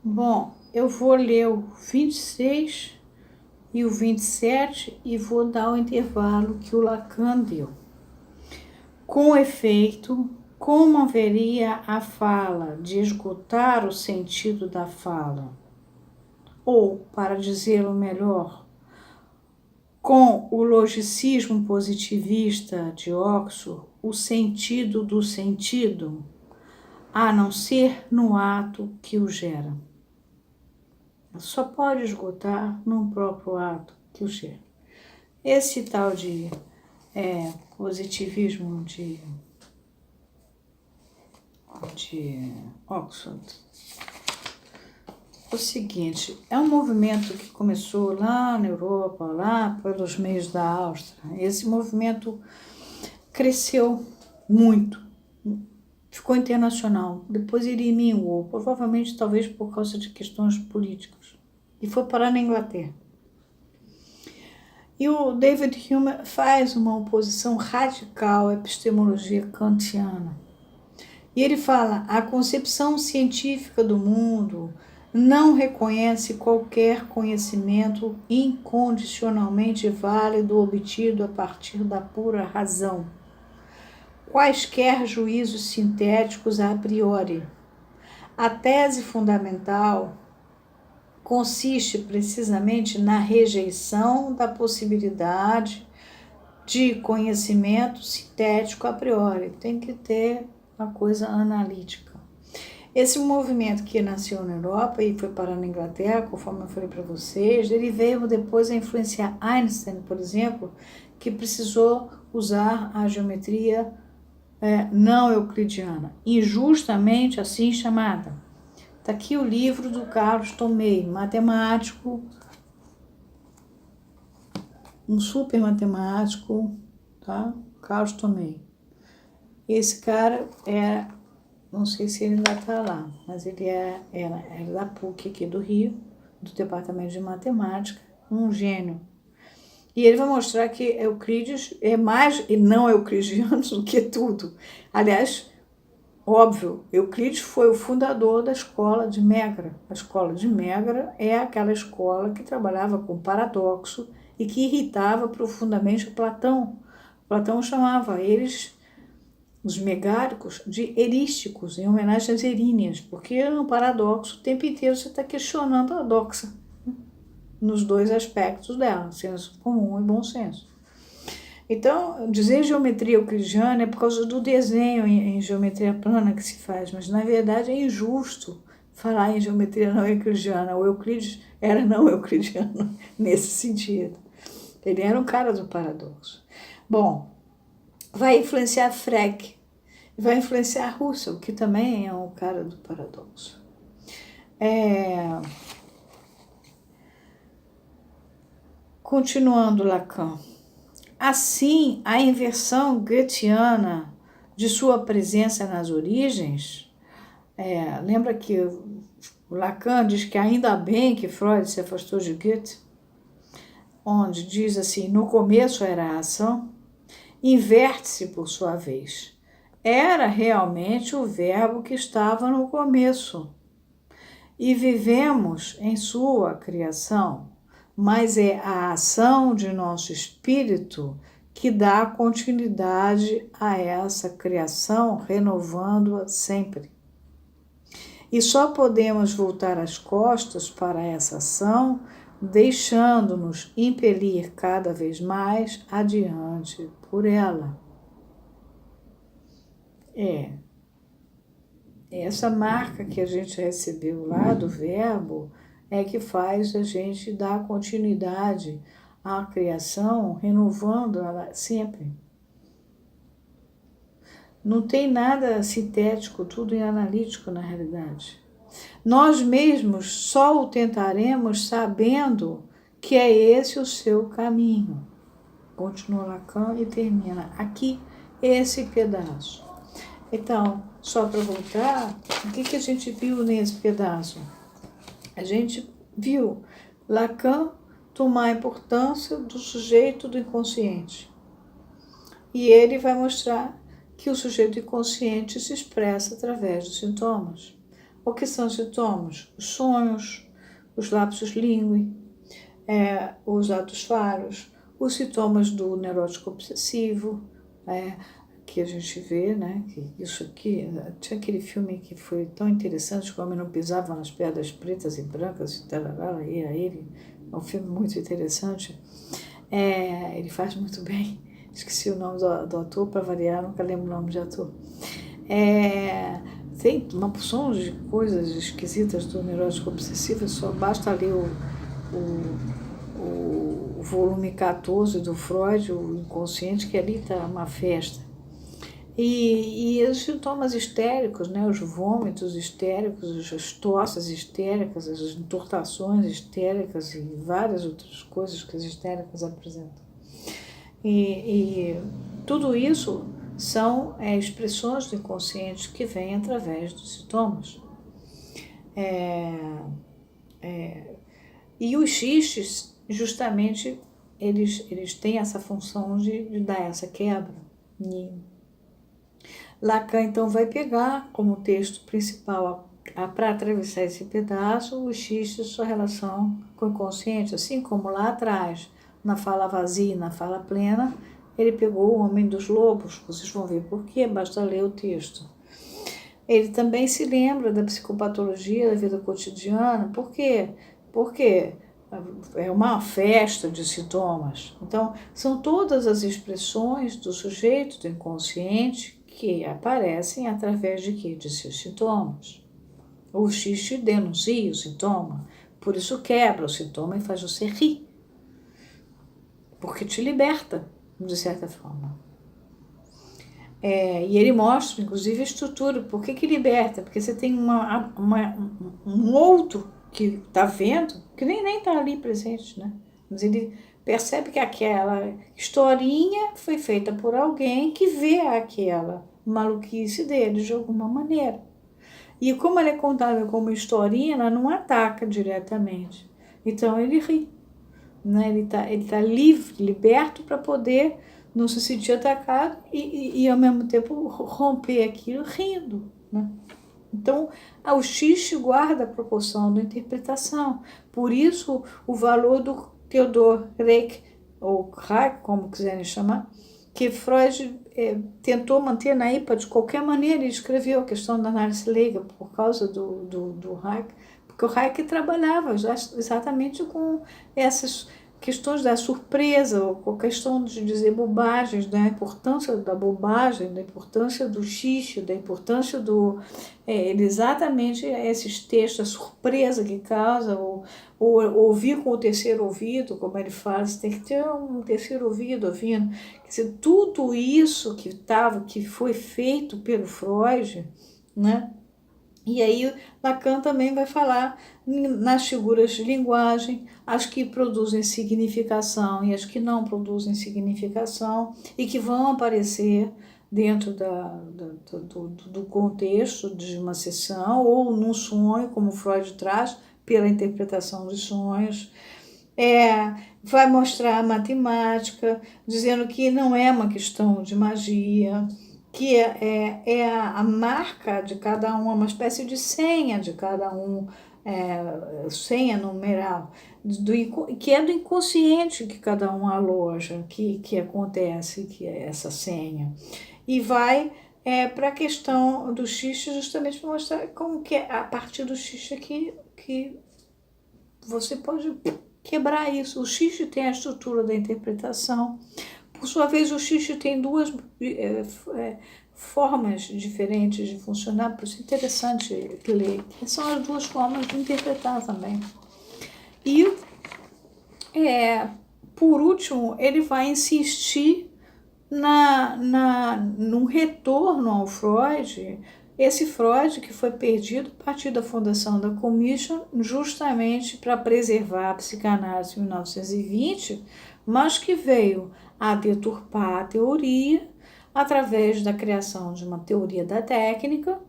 Bom, eu vou ler o 26 e o 27 e vou dar o intervalo que o Lacan deu. Com efeito, como haveria a fala de esgotar o sentido da fala? Ou, para dizê-lo melhor, com o logicismo positivista de Oxford, o sentido do sentido, a não ser no ato que o gera. Só pode esgotar num próprio ato que o gera. Esse tal de positivismo de Oxford, o seguinte, é um movimento que começou lá na Europa, lá pelos meios da Áustria. Esse movimento cresceu muito, ficou internacional, depois ele minguou, provavelmente talvez por causa de questões políticas, e foi parar na Inglaterra. E o David Hume faz uma oposição radical à epistemologia kantiana. E ele fala, a concepção científica do mundo não reconhece qualquer conhecimento incondicionalmente válido obtido a partir da pura razão. Quaisquer juízos sintéticos a priori. A tese fundamental consiste precisamente na rejeição da possibilidade de conhecimento sintético a priori. Tem que ter uma coisa analítica. Esse movimento que nasceu na Europa e foi parar na Inglaterra, conforme eu falei para vocês, ele veio depois a influenciar Einstein, por exemplo, que precisou usar a geometria não euclidiana, injustamente assim chamada. Está aqui o livro do Carlos Tomei, matemático, um super matemático, tá? Carlos Tomei. Esse cara não sei se ele ainda está lá, mas ele era da PUC aqui do Rio, do Departamento de Matemática, um gênio. E ele vai mostrar que Euclides é mais não euclidiano do que tudo. Aliás, óbvio, Euclides foi o fundador da escola de Megra. A escola de Megra é aquela escola que trabalhava com paradoxo e que irritava profundamente Platão. Platão chamava eles, os megáricos, de erísticos, em homenagem às eríneas, porque no paradoxo o tempo inteiro você está questionando a doxa, nos dois aspectos dela, senso comum e bom senso. Então, dizer geometria euclidiana é por causa do desenho em geometria plana que se faz, mas na verdade é injusto falar em geometria não euclidiana. O Euclides era não euclidiano nesse sentido. Ele era um cara do paradoxo. Bom, vai influenciar Frege, vai influenciar Russell, que também é um cara do paradoxo. Continuando Lacan. Assim, a inversão goetheana de sua presença nas origens, lembra que o Lacan diz que ainda bem que Freud se afastou de Goethe, onde diz assim, no começo era a ação, inverte-se por sua vez. Era realmente o verbo que estava no começo. E vivemos em sua criação, mas é a ação de nosso espírito que dá continuidade a essa criação, renovando-a sempre. E só podemos voltar as costas para essa ação, deixando-nos impelir cada vez mais adiante por ela. Essa marca que a gente recebeu lá do verbo é que faz a gente dar continuidade à criação, renovando ela sempre. Não tem nada sintético, tudo é analítico na realidade. Nós mesmos só o tentaremos sabendo que é esse o seu caminho. Continua Lacan e termina aqui esse pedaço. Então, só para voltar, o que a gente viu nesse pedaço? A gente viu Lacan tomar a importância do sujeito do inconsciente. E ele vai mostrar que o sujeito inconsciente se expressa através dos sintomas. O que são os sintomas? Os sonhos, os lapsus linguae, os atos faros, os sintomas do neurótico obsessivo, que a gente vê, né? Que isso aqui, tinha aquele filme que foi tão interessante, como não pisava nas pedras pretas e brancas, e tarará, e a ele, é um filme muito interessante. Ele faz muito bem. Esqueci o nome do ator, para variar, nunca lembro o nome de ator. Tem uma porção de coisas esquisitas do neurótico obsessivo, só basta ler o volume 14 do Freud, o inconsciente, que ali está uma festa. E os sintomas histéricos, né, os vômitos histéricos, as tosses histéricas, as entortações histéricas e várias outras coisas que as histéricas apresentam. E tudo isso são expressões do inconsciente que vêm através dos sintomas. E os xistes, justamente, eles têm essa função de dar essa quebra. Lacan, então, vai pegar como texto principal, para atravessar esse pedaço, o xiste e sua relação com o inconsciente, assim como lá atrás, na fala vazia e na fala plena, ele pegou o Homem dos Lobos, vocês vão ver por quê, basta ler o texto. Ele também se lembra da psicopatologia da vida cotidiana, por quê? Porque é uma festa de sintomas. Então, são todas as expressões do sujeito, do inconsciente, que aparecem através de quê? De seus sintomas. O xiste denuncia o sintoma, por isso quebra o sintoma e faz você rir, porque te liberta, de certa forma. E ele mostra, inclusive, a estrutura. Por que liberta? Porque você tem um outro que está vendo, que nem está ali presente, né? Mas ele percebe que aquela historinha foi feita por alguém que vê aquela maluquice dele de alguma maneira. E como ela é contada como historinha, ela não ataca diretamente. Então ele ri, né? Ele tá livre, liberto para poder não se sentir atacado e ao mesmo tempo romper aquilo rindo, né? Então, o xiste guarda a proporção da interpretação. Por isso, o valor do Theodor Reik, ou Reik, como quiserem chamar, que Freud tentou manter na IPA de qualquer maneira, ele escreveu a questão da análise leiga por causa do Reik, porque o Reik trabalhava exatamente com essas questões da surpresa, ou com a questão de dizer bobagens, da importância da bobagem, da importância do xiste, da importância exatamente esses textos, a surpresa que causa, ou ouvir com o terceiro ouvido, como ele fala, você tem que ter um terceiro ouvido ouvindo. Quer dizer, tudo isso que foi feito pelo Freud, né? E aí Lacan também vai falar nas figuras de linguagem, as que produzem significação e as que não produzem significação e que vão aparecer dentro do contexto de uma sessão ou num sonho, como Freud traz, pela interpretação dos sonhos. Vai mostrar a matemática, dizendo que não é uma questão de magia, que é a marca de cada um, uma espécie de senha de cada um, senha numeral, que é do inconsciente que cada um aloja, que acontece, que é essa senha. E vai para a questão do xiste, justamente para mostrar como que é a partir do xiste que você pode quebrar isso. O xiste tem a estrutura da interpretação. Por sua vez, o xiste tem duas formas diferentes de funcionar, por isso é interessante ler, que são as duas formas de interpretar também. E, por último, ele vai insistir num retorno ao Freud, esse Freud que foi perdido a partir da fundação da Commission, justamente para preservar a psicanálise em 1920, mas que veio a deturpar a teoria através da criação de uma teoria da técnica.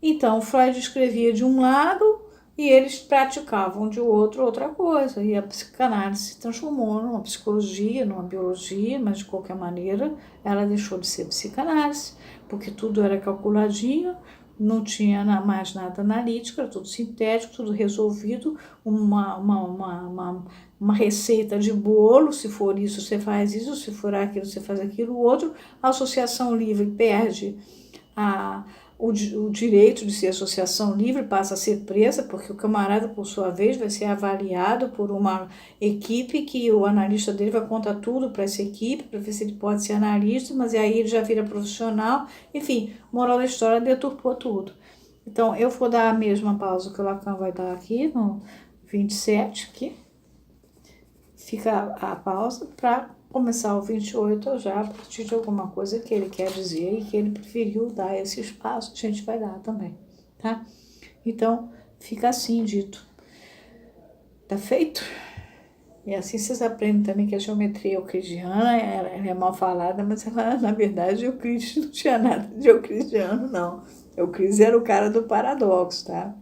Então, Freud escrevia de um lado e eles praticavam de outro outra coisa, e a psicanálise se transformou numa psicologia, numa biologia, mas de qualquer maneira ela deixou de ser psicanálise, porque tudo era calculadinho, não tinha mais nada analítico, era tudo sintético, tudo resolvido, uma receita de bolo, se for isso, você faz isso, se for aquilo, você faz aquilo, outro. A associação livre perde o direito de ser associação livre, passa a ser presa, porque o camarada, por sua vez, vai ser avaliado por uma equipe que o analista dele vai contar tudo para essa equipe, para ver se ele pode ser analista, mas aí ele já vira profissional. Enfim, moral da história, deturpou tudo. Então, eu vou dar a mesma pausa que o Lacan vai dar aqui, no 27, aqui. Fica a pausa para começar o 28 já a partir de alguma coisa que ele quer dizer e que ele preferiu dar esse espaço, a gente vai dar também, tá? Então, fica assim dito. Tá feito? E assim vocês aprendem também que a geometria euclidiana ela é mal falada, mas ela, na verdade, Euclides não tinha nada de euclidiano, não. Euclides era o cara do paradoxo, tá?